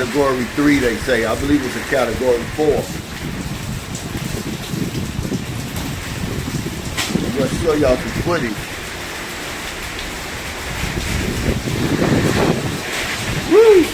category 3, they say. I believe it's a category 4. I'm going to show y'all some footage. Woo!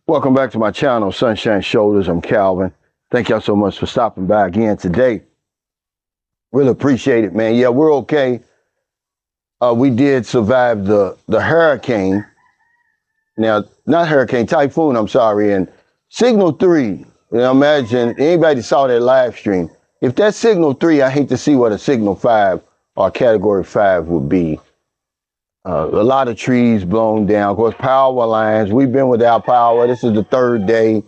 Welcome back to my channel, Sunshine Shoulders. I'm Calvin. Thank y'all so much for stopping by again today. Really appreciate it, man. Yeah, we're okay. We did survive the hurricane. Now, not hurricane, typhoon, I'm sorry. And Signal 3, you know, imagine anybody saw that live stream. If that's Signal 3, I hate to see what a Signal 5 or Category 5 would be. A lot of trees blown down. Of course, power lines. We've been without power. This is the 3rd day.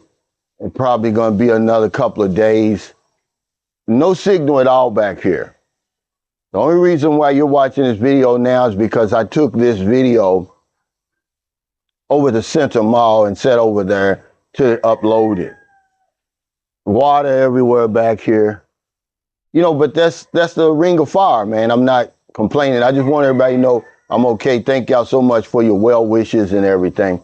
And probably going to be another couple of days. No signal at all back here. The only reason why you're watching this video now is because I took this video over to Center Mall and set over there to upload it. Water everywhere back here. You know, but that's the ring of fire, man. I'm not complaining. I just want everybody to know I'm okay. Thank y'all so much for your well wishes and everything.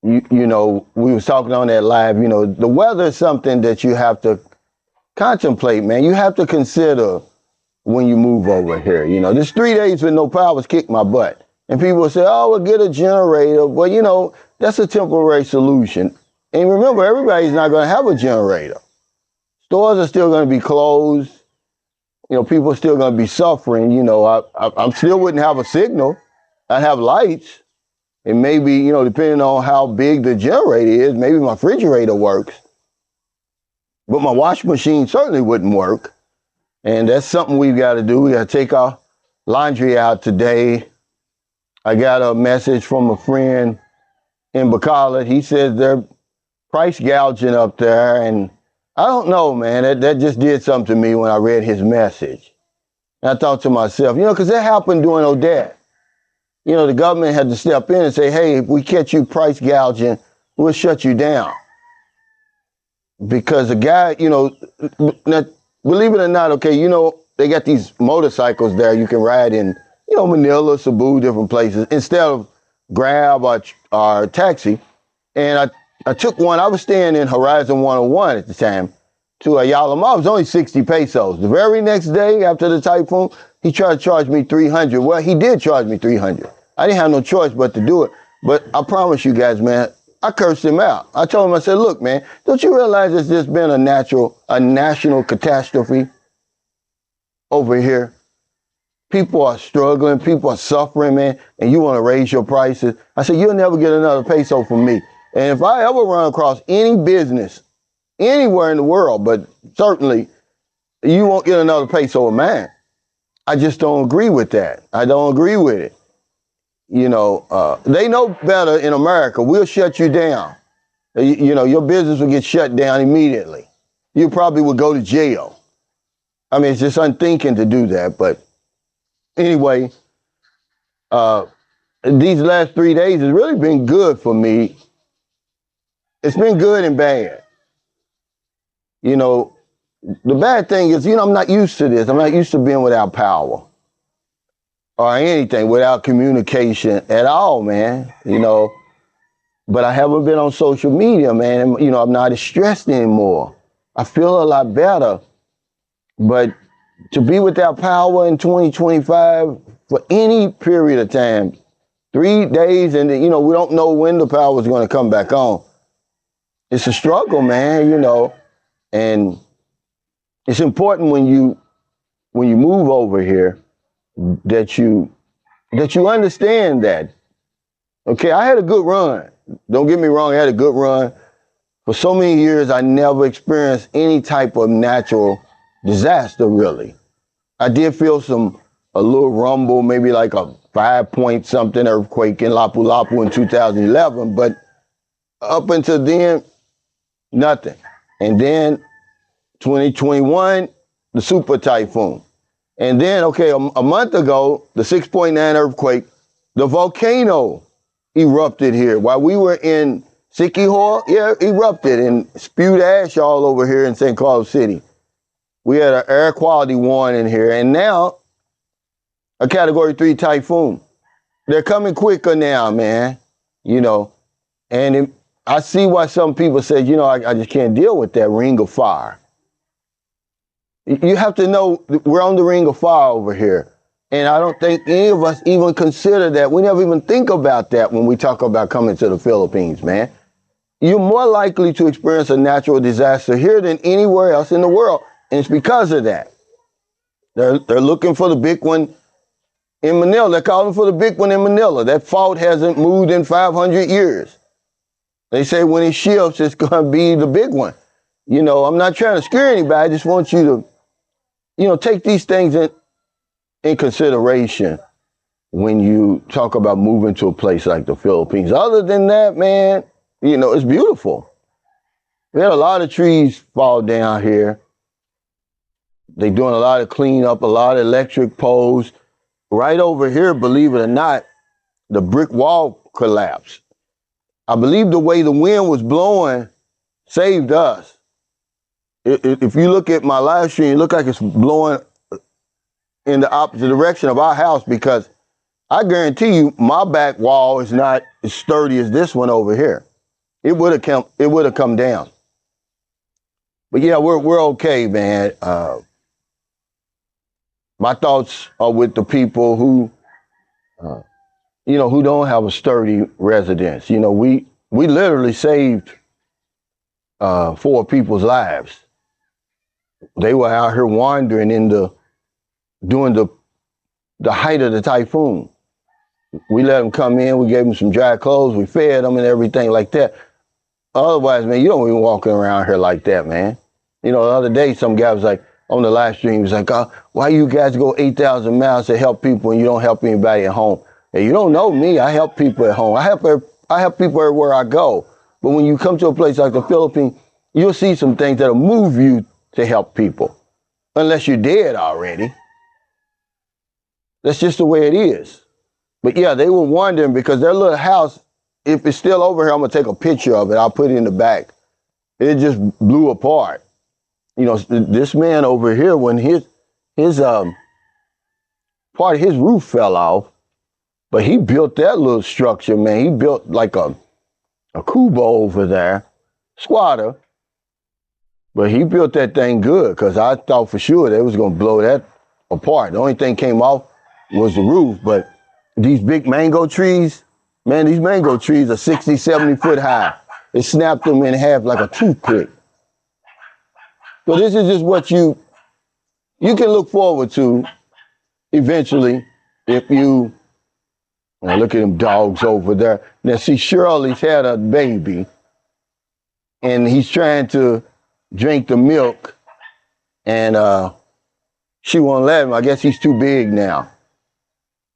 You know, we was talking on that live, you know, the weather is something that you have to contemplate, man. You have to consider when you move over here. You know, this 3 days with no power has kicked my butt. And people will say, oh, we'll get a generator. Well, you know, that's a temporary solution. And remember, everybody's not going to have a generator. Stores are still going to be closed. You know, people are still going to be suffering. You know, I still wouldn't have a signal. I'd have lights. And maybe, you know, depending on how big the generator is, maybe my refrigerator works. But my washing machine certainly wouldn't work. And that's something we've got to do. We got to take our laundry out today. I got a message from a friend in Bacala. He says they're price gouging up there. And I don't know, man. That just did something to me when I read his message. And I thought to myself, you know, because that happened during Odette. You know, the government had to step in and say, hey, if we catch you price gouging, we'll shut you down. Because the guy, you know, believe it or not, okay, you know, they got these motorcycles there you can ride in, you know, Manila, Cebu, different places, instead of Grab or taxi. And I took one. I was staying in Horizon 101 at the time to Ayala Mall. It was only 60 pesos. The very next day after the typhoon, he tried to charge me 300. Well, he did charge me 300. I didn't have no choice but to do it. But I promise you guys, man, I cursed him out. I told him, I said, look, man, don't you realize it's just been a national catastrophe over here? People are struggling. People are suffering, man, and you want to raise your prices. I said, you'll never get another peso from me. And if I ever run across any business anywhere in the world, but certainly you won't get another peso of mine. I just don't agree with that. I don't agree with it. You know, they know better in America. We'll shut you down. You know, your business will get shut down immediately. You probably would go to jail. I mean, it's just unthinking to do that. But anyway, these last 3 days has really been good for me. It's been good and bad. You know, the bad thing is, you know, I'm not used to this. I'm not used to being without power or anything, without communication at all, man. You know, but I haven't been on social media, man. And, you know, I'm not as stressed anymore. I feel a lot better. But to be without power in 2025 for any period of time, 3 days, and we don't know when the power is going to come back on. It's a struggle, man, and it's important when you move over here that you understand that. Okay, I had a good run. Don't get me wrong, I had a good run. For so many years, I never experienced any type of natural disaster, really. I did feel a little rumble, maybe like a 5 point something earthquake in Lapu Lapu in 2011, but up until then, nothing. And then 2021, the super typhoon. And then, okay, a month ago, the 6.9 earthquake, the volcano erupted here. While we were in Sikihor, erupted and spewed ash all over here in St. Carlos City. We had an air quality warning here. And now, a Category 3 typhoon. They're coming quicker now, man. And I see why some people say, I just can't deal with that ring of fire. You have to know we're on the ring of fire over here. And I don't think any of us even consider that. We never even think about that when we talk about coming to the Philippines, man. You're more likely to experience a natural disaster here than anywhere else in the world. And it's because of that. They're looking for the big one in Manila. They're calling for the big one in Manila. That fault hasn't moved in 500 years. They say when it shifts, it's going to be the big one. I'm not trying to scare anybody. I just want you to, take these things in consideration when you talk about moving to a place like the Philippines. Other than that, man, it's beautiful. We had a lot of trees fall down here. They're doing a lot of cleanup, a lot of electric poles. Right over here, believe it or not, the brick wall collapsed. I believe the way the wind was blowing saved us. If you look at my live stream, it looked like it's blowing in the opposite direction of our house, because I guarantee you my back wall is not as sturdy as this one over here. It would have come down. But yeah, we're okay, man. My thoughts are with the people who don't have a sturdy residence. We literally saved 4 people's lives. They were out here wandering during the height of the typhoon. We let them come in. We gave them some dry clothes. We fed them and everything like that. Otherwise, man, you don't even walking around here like that, man. The other day, some guy was like, on the live stream, he was like, why you guys go 8,000 miles to help people and you don't help anybody at home? And you don't know me. I help people at home. I help people everywhere I go. But when you come to a place like the Philippines, you'll see some things that'll move you to help people, unless you're dead already. That's just the way it is. But yeah, they were wondering because their little house, if it's still over here, I'm going to take a picture of it. I'll put it in the back. It just blew apart. This man over here, when his part of his roof fell off, but he built that little structure, man. He built like a kubo over there, squatter. But he built that thing good, because I thought for sure they was going to blow that apart. The only thing came off was the roof. But these big mango trees, man, these mango trees are 60, 70 foot high. It snapped them in half like a toothpick. So this is just what you can look forward to eventually if you look at them dogs over there. Now, see, Shirley's had a baby, and he's trying to drink the milk, and she won't let him. I guess he's too big now.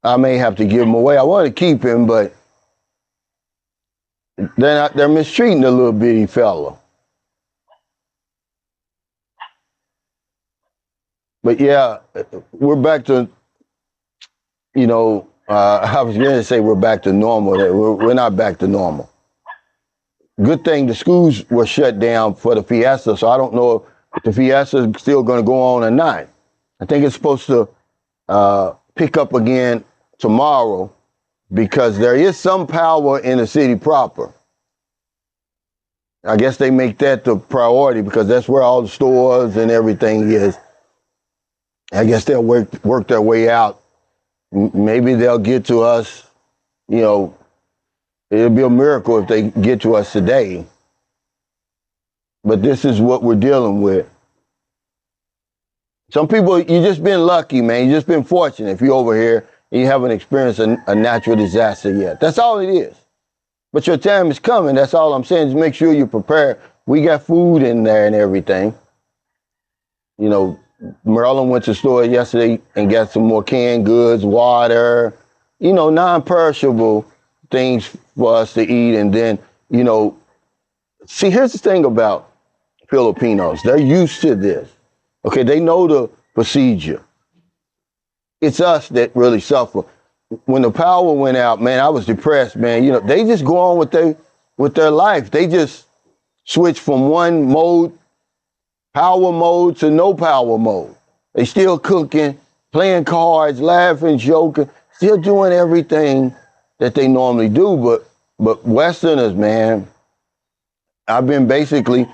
I may have to give him away. I want to keep him, but they're mistreating the little bitty fella. But yeah, we're back to, I was going to say we're back to normal. We're not back to normal. Good thing the schools were shut down for the fiesta, so I don't know if the fiesta is still going to go on or not. I think it's supposed to pick up again tomorrow, because there is some power in the city proper. I guess they make that the priority because that's where all the stores and everything is. I guess they'll work their way out. Maybe they'll get to us, you know, it'll be a miracle if they get to us today. But this is what we're dealing with. Some people, you just been lucky, man. You just been fortunate if you're over here and you haven't experienced a natural disaster yet. That's all it is. But your time is coming. That's all I'm saying. Just make sure you're prepared. We got food in there and everything. You know, Maryland went to the store yesterday and got some more canned goods, water, you know, non-perishable things for us to eat. And then, you know, see, here's the thing about Filipinos. They're used to this. Okay, they know the procedure. It's us that really suffer. When the power went out, man, I was depressed, man. You know, they just go on with their life. They just switch from one mode, power mode, to no power mode. They still cooking, playing cards, laughing, joking, still doing everything that they normally do. But Westerners, man, I've been basically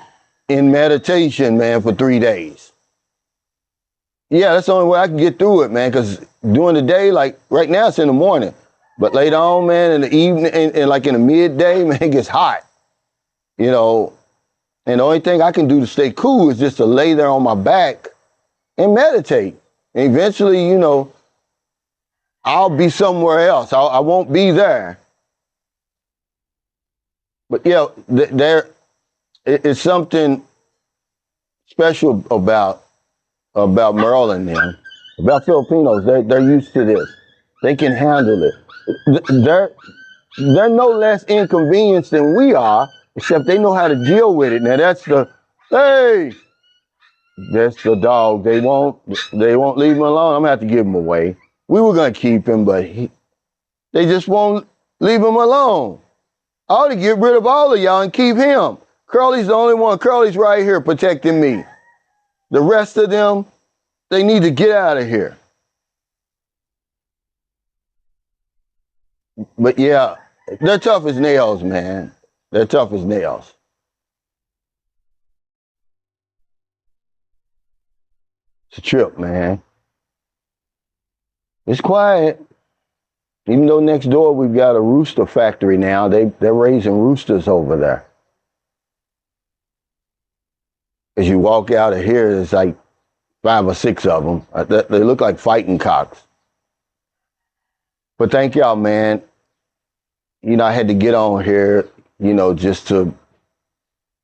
in meditation, man, for 3 days. Yeah, that's the only way I can get through it, man, because during the day, like right now it's in the morning, but later on, man, in the evening and like in the midday, man, it gets hot, you know, and the only thing I can do to stay cool is just to lay there on my back and meditate. And eventually, you know, I'll be somewhere else. I won't be there. But yeah, there is something special about Maryland now, about Filipinos. They're used to this. They can handle it. They're no less inconvenienced than we are, except they know how to deal with it. Now that's the dog. They won't leave him alone. I'm gonna have to give him away. We were gonna keep him, but they just won't leave him alone. I ought to get rid of all of y'all and keep him. Curly's the only one. Curly's right here protecting me. The rest of them, they need to get out of here. But yeah, they're tough as nails, man. They're tough as nails. It's a trip, man. It's quiet. Even though next door we've got a rooster factory now, they're raising roosters over there. As you walk out of here, there's like 5 or 6 of them. They look like fighting cocks. But thank y'all, man. You know, I had to get on here, you know, just to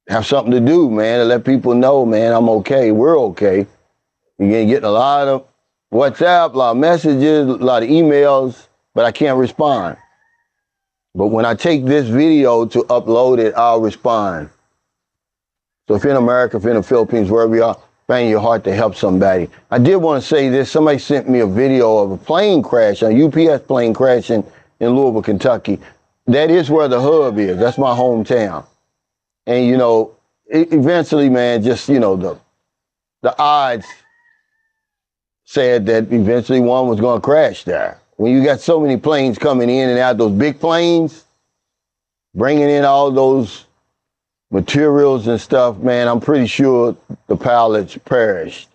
have something to do, man, to let people know, man, I'm okay. We're okay. You're getting a lot of WhatsApp, a lot of messages, a lot of emails, but I can't respond. But when I take this video to upload it, I'll respond. So if you're in America, if you're in the Philippines, wherever you are, find your heart to help somebody. I did want to say this. Somebody sent me a video of a plane crash, a UPS plane crashing in Louisville, Kentucky. That is where the hub is. That's my hometown. And, you know, eventually, man, just, you know, the odds said that eventually one was going to crash there. When you got so many planes coming in and out, those big planes, bringing in all those materials and stuff, man, I'm pretty sure the pilots perished.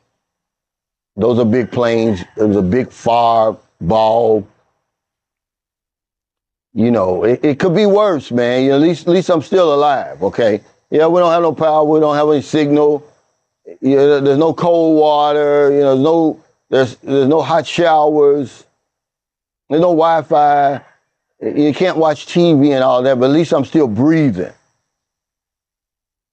Those are big planes. It was a big fireball. You know, it could be worse, man. You know, at least I'm still alive, okay? Yeah, we don't have no power. We don't have any signal. You know, there's no cold water. You know, there's no hot showers. There's no Wi-Fi. You can't watch TV and all that, but at least I'm still breathing.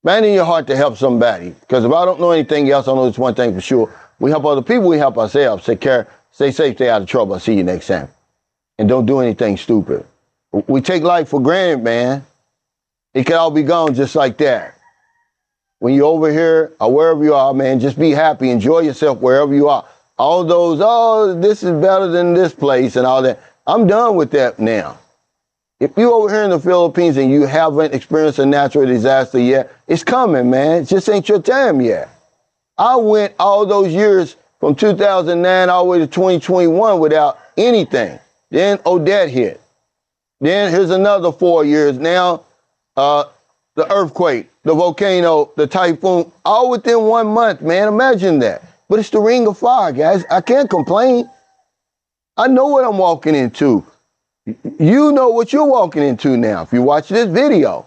Man, in your heart to help somebody. Because if I don't know anything else, I know this one thing for sure. We help other people, we help ourselves. Take care, stay safe, stay out of trouble. I'll see you next time. And don't do anything stupid. We take life for granted, man. It could all be gone just like that. When you're over here or wherever you are, man, just be happy. Enjoy yourself wherever you are. All those, oh, this is better than this place and all that. I'm done with that now. If you're over here in the Philippines and you haven't experienced a natural disaster yet, it's coming, man. It just ain't your time yet. I went all those years from 2009 all the way to 2021 without anything. Then Odette hit. Then here's another 4 years. Now, the the earthquake, the volcano, the typhoon, all within 1 month, man. Imagine that. But it's the ring of fire, guys. I can't complain. I know what I'm walking into. You know what you're walking into now if you watch this video.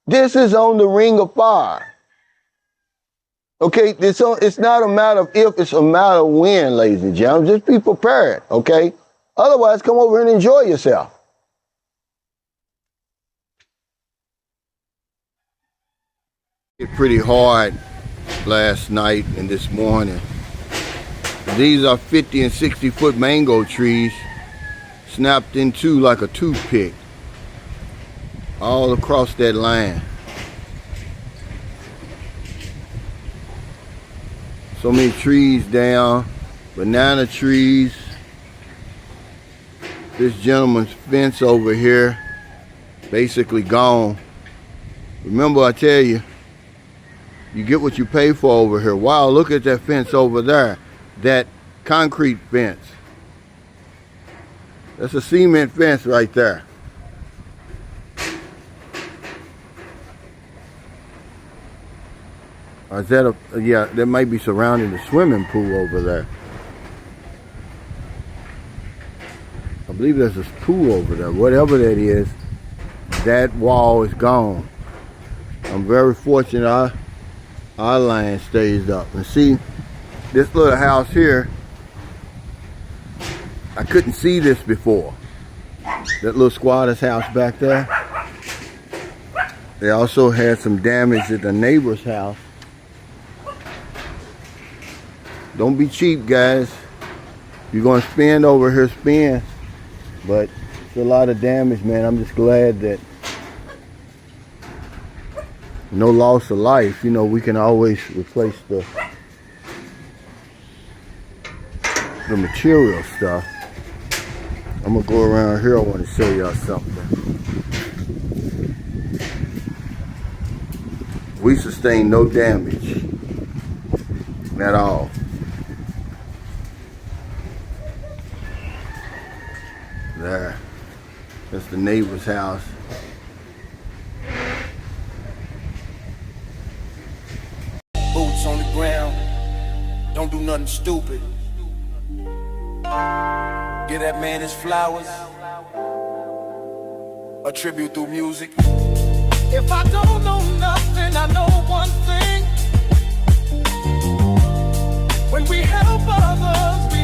This is on the ring of fire. Okay, it's not a matter of if, it's a matter of when, ladies and gentlemen. Just be prepared, okay? Otherwise, come over and enjoy yourself. Hit pretty hard last night and this morning. These are 50 and 60 foot mango trees snapped in two like a toothpick all across that line. So many trees down, banana trees. This gentleman's fence over here basically gone. Remember, I tell you, you get what you pay for over here. Wow, look at that fence over there. That concrete fence. That's a cement fence right there. Or is that yeah, that might be surrounding the swimming pool over there. I believe there's a pool over there. Whatever that is, that wall is gone. I'm very fortunate our line stays up. And see, this little house here, I couldn't see this before. That little squatter's house back there. They also had some damage at the neighbor's house. Don't be cheap, guys. If you're gonna spend over here, spend. But it's a lot of damage, man. I'm just glad that no loss of life. You know, we can always replace the material stuff. I'm gonna go around here. I want to show y'all something. We sustained no damage at all. There. That's the neighbor's house. Boots on the ground. Don't do nothing stupid. Give that man his flowers. A tribute through music. If I don't know nothing, I know one thing. When we help others, we